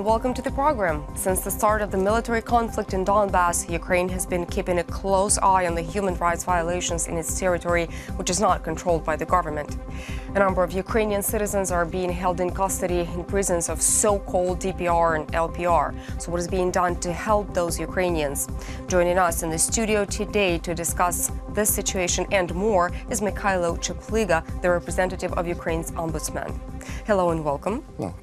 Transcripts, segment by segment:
welcome to the program. Since the start of the military conflict in Donbass, Ukraine has been keeping a close eye on the human rights violations in its territory, which is not controlled by the government. A number of Ukrainian citizens are being held in custody in prisons of so-called DPR and LPR. So what is being done to help those Ukrainians? Joining us in the studio today to discuss this situation and more is Mikhailo Chepliga, the representative of Ukraine's ombudsman. Hello and welcome. Hello.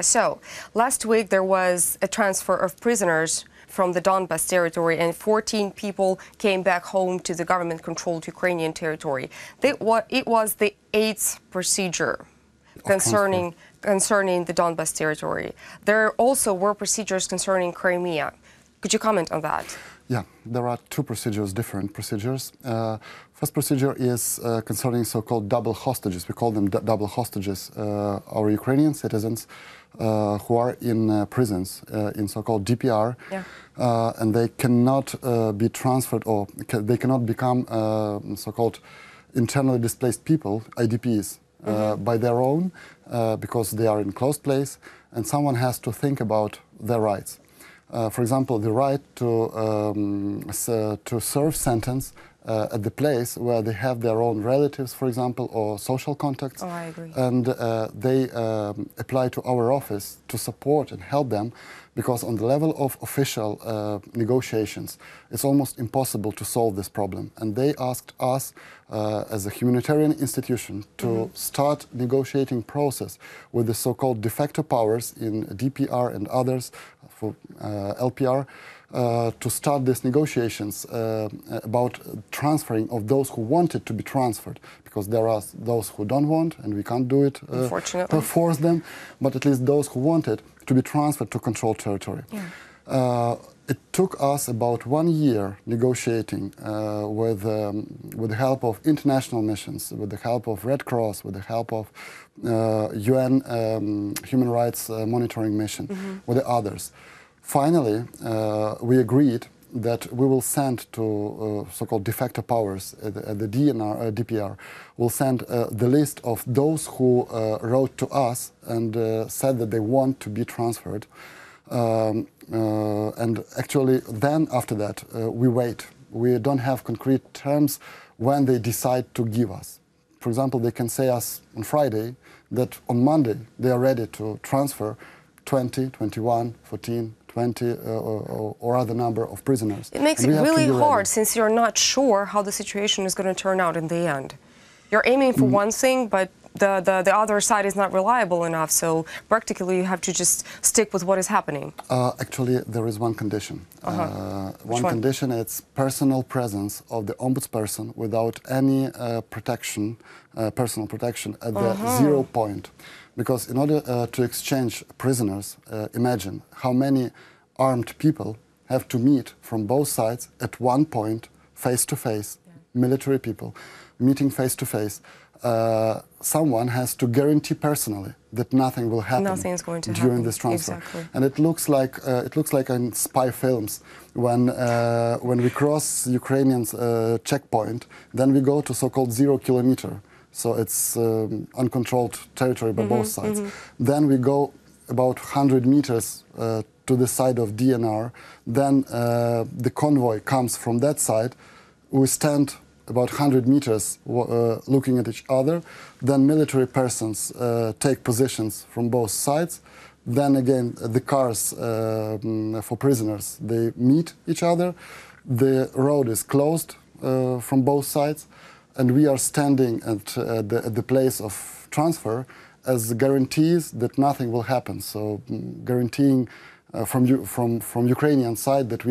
So, last week there was a transfer of prisoners from the Donbas territory and 14 people came back home to the government-controlled Ukrainian territory. It was the 8th procedure concerning the Donbas territory. There also were procedures concerning Crimea. Could you comment on that? Yeah, there are two procedures, different procedures. First procedure is concerning so-called double hostages. We call them double hostages, our Ukrainian citizens who are in prisons in so-called DPR, and they cannot be transferred or they cannot become so-called internally displaced people, IDPs, by their own because they are in closed place, and someone has to think about their rights. For example, the right to serve sentence at the place where they have their own relatives, for example, or social contacts. Oh, I agree. And they apply to our office to support and help them, because on the level of official negotiations, it's almost impossible to solve this problem. And they asked us, as a humanitarian institution, to start negotiating process with the so-called de facto powers in DPR and others for LPR, to start these negotiations about transferring of those who wanted to be transferred, because there are those who don't want, and we can't do it to force them, but at least those who wanted to be transferred to controlled territory. It took us about 1 year negotiating with the help of international missions, with the help of Red Cross, with the help of UN Human Rights Monitoring Mission, with the others. Finally, we agreed that we will send to so-called de facto powers at the DPR, will send the list of those who wrote to us and said that they want to be transferred. And actually, then after that, we wait. We don't have concrete terms when they decide to give us. For example, they can say us on Friday that on Monday they are ready to transfer 20, 21, 14, 20 or other number of prisoners. It makes it really hard since you're not sure how the situation is going to turn out in the end. You're aiming for one thing, but the other side is not reliable enough, so practically you have to just stick with what is happening. Actually, there is one condition. One condition, it's personal presence of the ombudsperson without any protection, personal protection at the 0 point. Because in order to exchange prisoners, imagine how many armed people have to meet from both sides at one point, face-to-face, military people, meeting face-to-face. Someone has to guarantee personally that nothing will happen during this transfer. Exactly. And it looks like in spy films when we cross Ukrainians checkpoint, then we go to so-called 0 kilometer. So it's uncontrolled territory by both sides. Then we go about 100 meters to the side of DNR. Then the convoy comes from that side. We stand about 100 meters looking at each other. Then military persons take positions from both sides. Then again, the cars for prisoners, they meet each other. The road is closed from both sides. And we are standing at the place of transfer as guarantees that nothing will happen. So guaranteeing from Ukrainian side that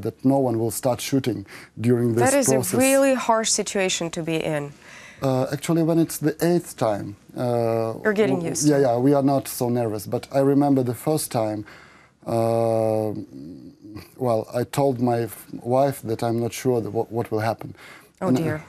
that no one will start shooting during this process. That is a really harsh situation to be in. Actually, when it's the 8th time, you're getting used to it. Yeah, we are not so nervous. But I remember the first time. Well, I told my wife that I'm not sure what will happen. Oh dear.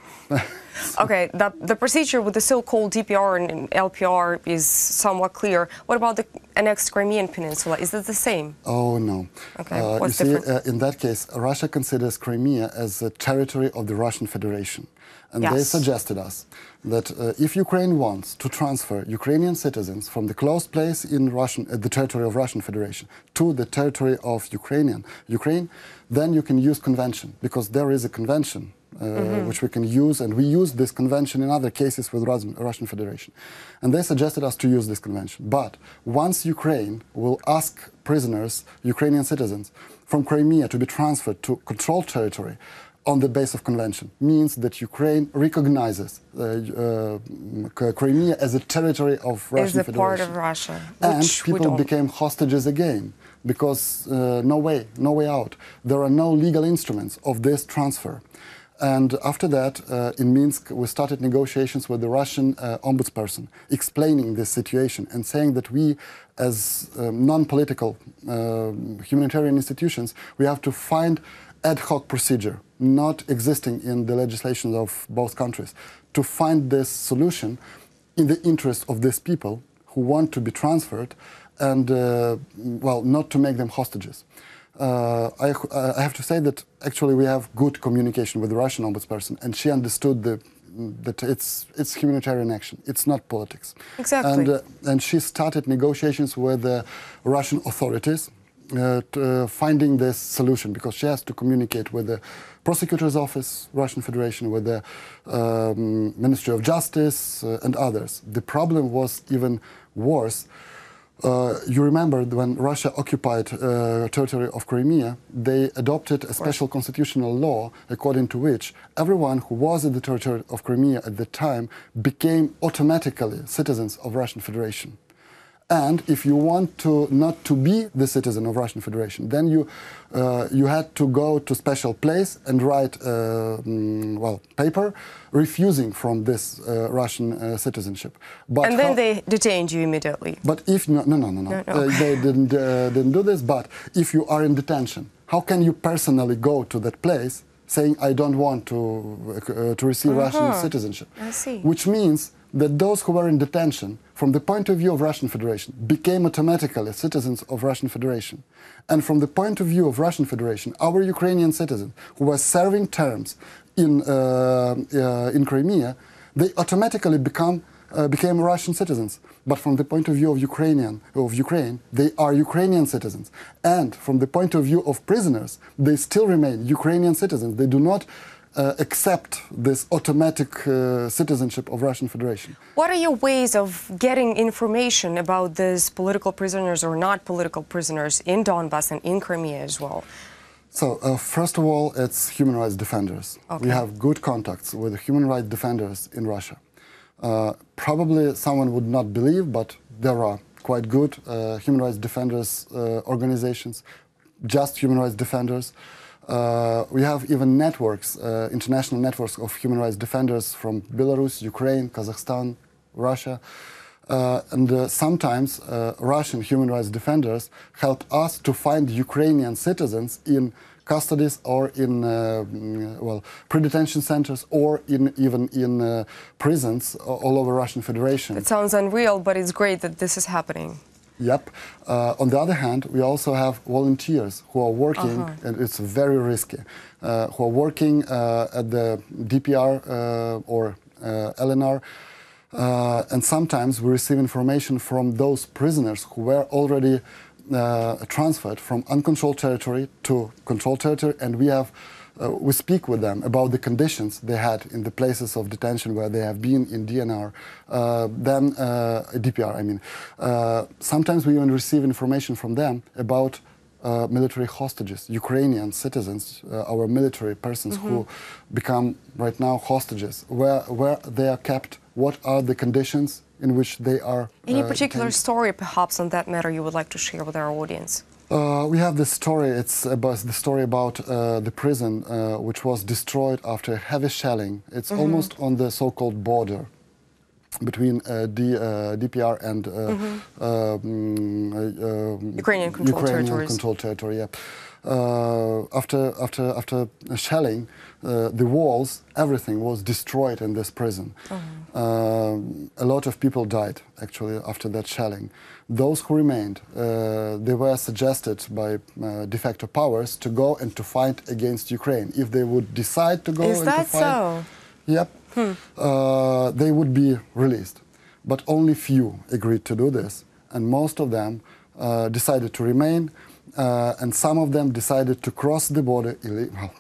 Okay, the procedure with the so-called DPR and LPR is somewhat clear. What about the annexed Crimean Peninsula? Is it the same? Oh, no. Okay, what's different? In that case, Russia considers Crimea as a territory of the Russian Federation. And they suggested us that if Ukraine wants to transfer Ukrainian citizens from the closed place in the territory of Russian Federation to the territory of Ukraine, then you can use convention, because there is a convention which we can use, and we use this convention in other cases with Russian Federation. And they suggested us to use this convention. But once Ukraine will ask prisoners, Ukrainian citizens, from Crimea to be transferred to controlled territory on the base of convention, means that Ukraine recognizes Crimea as a territory of Russian Federation. As a part of Russia. And people became hostages again, because no way out. There are no legal instruments of this transfer. And after that, in Minsk, we started negotiations with the Russian ombudsperson, explaining this situation and saying that we, as non-political humanitarian institutions, we have to find ad hoc procedure, not existing in the legislation of both countries, to find this solution in the interest of these people who want to be transferred and, well, not to make them hostages. I have to say that actually we have good communication with the Russian ombudsperson, and she understood that it's humanitarian action, it's not politics. Exactly. And she started negotiations with the Russian authorities, finding this solution, because she has to communicate with the prosecutor's office, Russian Federation, with the Ministry of Justice and others. The problem was even worse. You remember when Russia occupied territory of Crimea, they adopted a special constitutional law according to which everyone who was in the territory of Crimea at the time became automatically citizens of Russian Federation. And if you want to not to be the citizen of Russian Federation, then you had to go to special place and write well, paper refusing from this Russian citizenship. But and then they detained you immediately. But if no. They didn't do this. But if you are in detention, how can you personally go to that place saying I don't want to receive Russian citizenship? I see. Which means that those who were in detention, from the point of view of Russian Federation, became automatically citizens of Russian Federation. And from the point of view of Russian Federation, our Ukrainian citizens who were serving terms in Crimea, they automatically became Russian citizens. But from the point of view of Ukraine, they are Ukrainian citizens. And from the point of view of prisoners, they still remain Ukrainian citizens. They do not accept this automatic citizenship of Russian Federation. What are your ways of getting information about these political prisoners or not political prisoners in Donbass and in Crimea as well? So, first of all, it's human rights defenders. Okay. We have good contacts with human rights defenders in Russia. Probably someone would not believe, but there are quite good human rights defenders organizations, just human rights defenders. We have even networks, international networks of human rights defenders from Belarus, Ukraine, Kazakhstan, Russia. And sometimes Russian human rights defenders help us to find Ukrainian citizens in custodies or in well, pre-detention centers or even in prisons all over Russian Federation. It sounds unreal, but it's great that this is happening. Yep. On the other hand, we also have volunteers who are working, and it's very risky, who are working at the DPR or LNR, and sometimes we receive information from those prisoners who were already transferred from uncontrolled territory to controlled territory, and we speak with them about the conditions they had in the places of detention where they have been in DNR, DPR, I mean. Sometimes we even receive information from them about military hostages, Ukrainian citizens, our military persons who become right now hostages, where they are kept, what are the conditions in which they are Any particular detained. story, perhaps, on that matter you would like to share with our audience? We have this story. It's about the story about the prison which was destroyed after heavy shelling. It's almost on the so-called border between DPR and Ukrainian controlled territory. Yeah. After shelling, the walls, everything was destroyed in this prison. A lot of people died, actually, after that shelling. Those who remained, they were suggested by de facto powers to go and to fight against Ukraine. If they would decide to go Is and that to fight, so? Yep. they would be released. But only few agreed to do this, and most of them decided to remain, and some of them decided to cross the border illegally.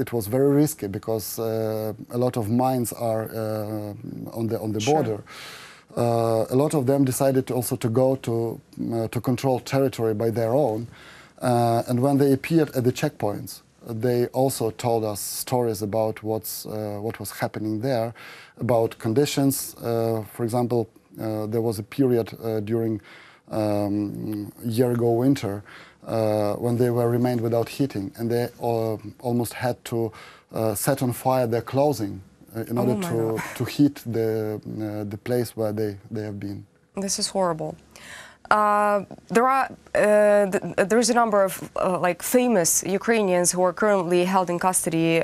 It was very risky because a lot of mines are on the border. A lot of them decided also to go to control territory by their own, and when they appeared at the checkpoints, they also told us stories about what was happening there, about conditions. For example, there was a period during year ago winter when they remained without heating, and they almost had to set on fire their clothing in order to heat the place where they have been. This is horrible. There's a number of like famous Ukrainians who are currently held in custody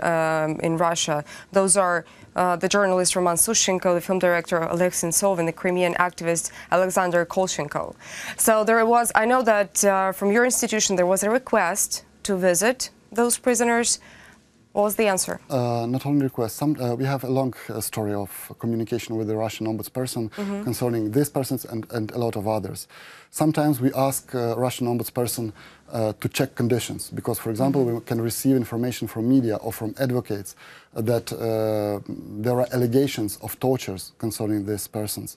in Russia. Those are the journalist Roman Sushchenko, the film director Oleg Sentsov, and the Crimean activist Alexander Kolchenko. So there was, I know that from your institution there was a request to visit those prisoners. What was the answer? Not only requests. We have a long story of communication with the Russian ombudsperson concerning these persons and a lot of others. Sometimes we ask Russian ombudsperson to check conditions because, for example, we can receive information from media or from advocates that there are allegations of tortures concerning these persons.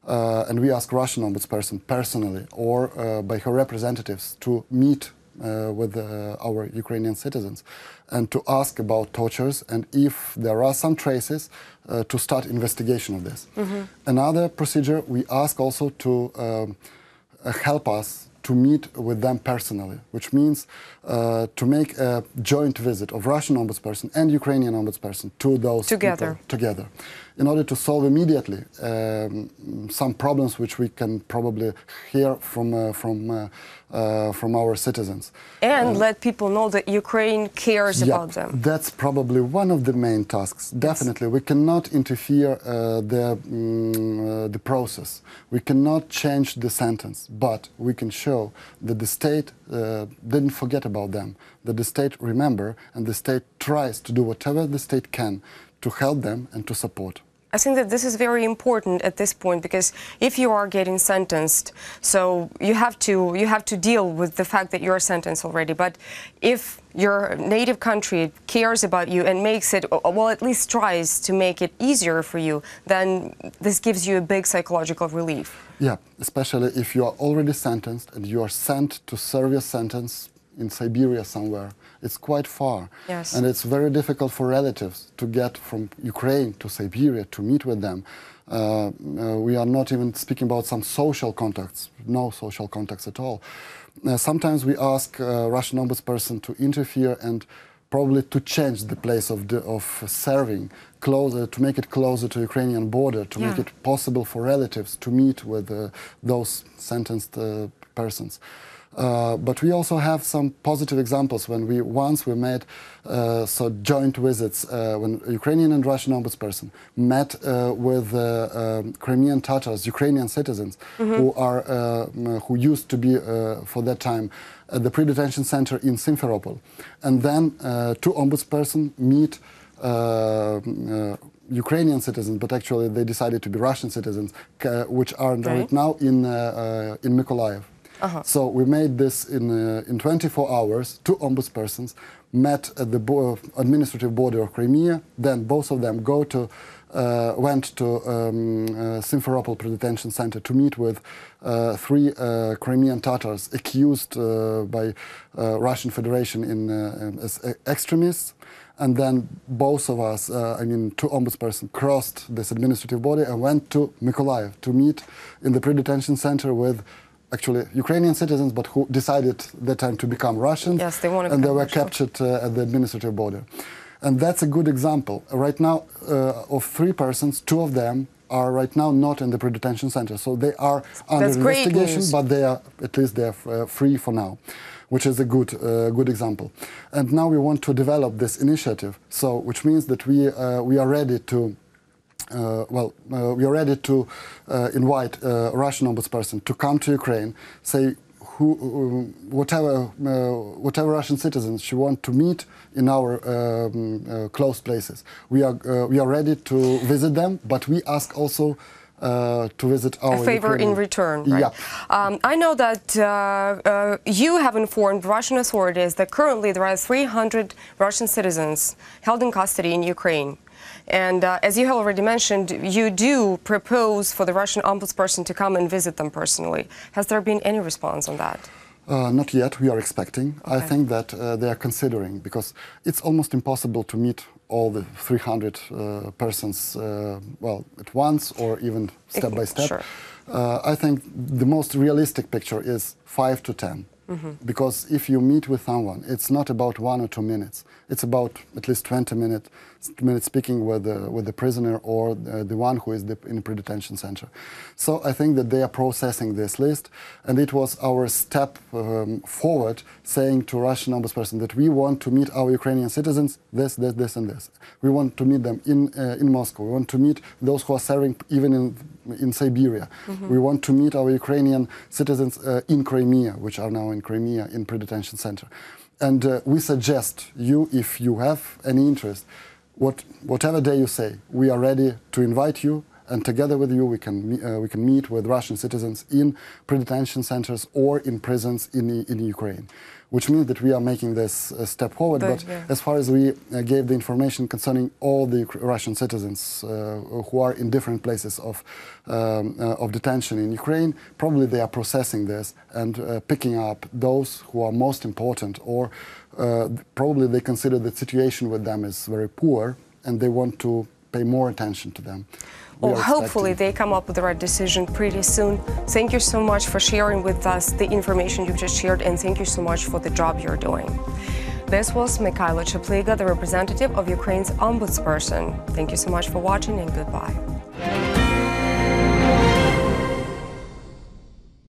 And we ask Russian ombudsperson personally or by her representatives to meet with our Ukrainian citizens and to ask about tortures and if there are some traces to start investigation of this. Another procedure, we ask also to help us to meet with them personally, which means to make a joint visit of Russian ombudsperson and Ukrainian ombudsperson to those people together, in order to solve immediately some problems which we can probably hear from our citizens. And let people know that Ukraine cares about them. That's probably one of the main tasks. Definitely, we cannot interfere the process. We cannot change the sentence, but we can show that the state didn't forget about them, that the state remember, and the state tries to do whatever the state can to help them and to support. I think that this is very important at this point because if you are getting sentenced, so you have to deal with the fact that you are sentenced already. But if your native country cares about you and makes it, well, at least tries to make it easier for you, then this gives you a big psychological relief. Yeah, especially if you are already sentenced and you are sent to serve your sentence in Siberia somewhere. It's quite far. Yes. And it's very difficult for relatives to get from Ukraine to Siberia to meet with them. We are not even speaking about some social contacts, no social contacts at all. Sometimes we ask Russian ombudsperson to interfere and probably to change the place of serving closer, to make it closer to Ukrainian border, to make it possible for relatives to meet with those sentenced persons. But we also have some positive examples when we made joint visits when Ukrainian and Russian ombudsperson met with Crimean Tatars, Ukrainian citizens who used to be for that time at the pre-detention center in Simferopol, and then two ombudsperson meet Ukrainian citizens, but actually they decided to be Russian citizens, which are right now in Mykolaiv. So we made this in 24 hours. Two ombudspersons met at the administrative border of Crimea. Then both of them went to Simferopol pre-detention center to meet with three Crimean Tatars accused by Russian Federation as extremists. And then both of us, two ombudspersons, crossed this administrative border and went to Mykolaiv to meet in the pre-detention center with actually Ukrainian citizens, but who decided that time to become Russians. Yes, they wanted to and they were captured at the administrative border. And that's a good example. Right now, of three persons, two of them are right now not in the pre-detention center. So they are under investigation, but they are, at least they are free for now, which is a good example. And now we want to develop this initiative, so which means that we are ready to we are ready to invite a Russian ombudsperson to come to Ukraine, say whatever Russian citizens she want to meet in our closed places. We are ready to visit them, but we ask also to visit our a favor Ukrainian... in return, right? Yeah. I know that you have informed Russian authorities that currently there are 300 Russian citizens held in custody in Ukraine. And as you have already mentioned, you do propose for the Russian ombudsperson to come and visit them personally. Has there been any response on that? Not yet. We are expecting. Okay. I think that they are considering, because it's almost impossible to meet all the 300 persons, well, at once or even step by step. Sure. I think the most realistic picture is 5 to 10. Because if you meet with someone, it's not about 1 or 2 minutes. It's about at least 20 minutes speaking with the prisoner or the one who is in the pre-detention center. So I think that they are processing this list, and it was our step forward, saying to Russian ombudsperson that we want to meet our Ukrainian citizens, this, and this. We want to meet them in Moscow. We want to meet those who are serving even in Siberia. We want to meet our Ukrainian citizens in Crimea, which are now in Crimea in pre-detention center. And we suggest you, if you have any interest, whatever day you say, we are ready to invite you, and together with you we can meet with Russian citizens in pre-detention centers or in prisons in Ukraine. Which means that we are making this step forward. But as far as we gave the information concerning all the Russian citizens who are in different places of detention in Ukraine, probably they are processing this and picking up those who are most important, or probably they consider the situation with them is very poor and they want to pay more attention to them. Well, hopefully they come up with the right decision pretty soon. Thank you so much for sharing with us the information you've just shared, and thank you so much for the job you're doing. This was Mikhailo Chapliga, the representative of Ukraine's ombudsperson. Thank you so much for watching, and goodbye.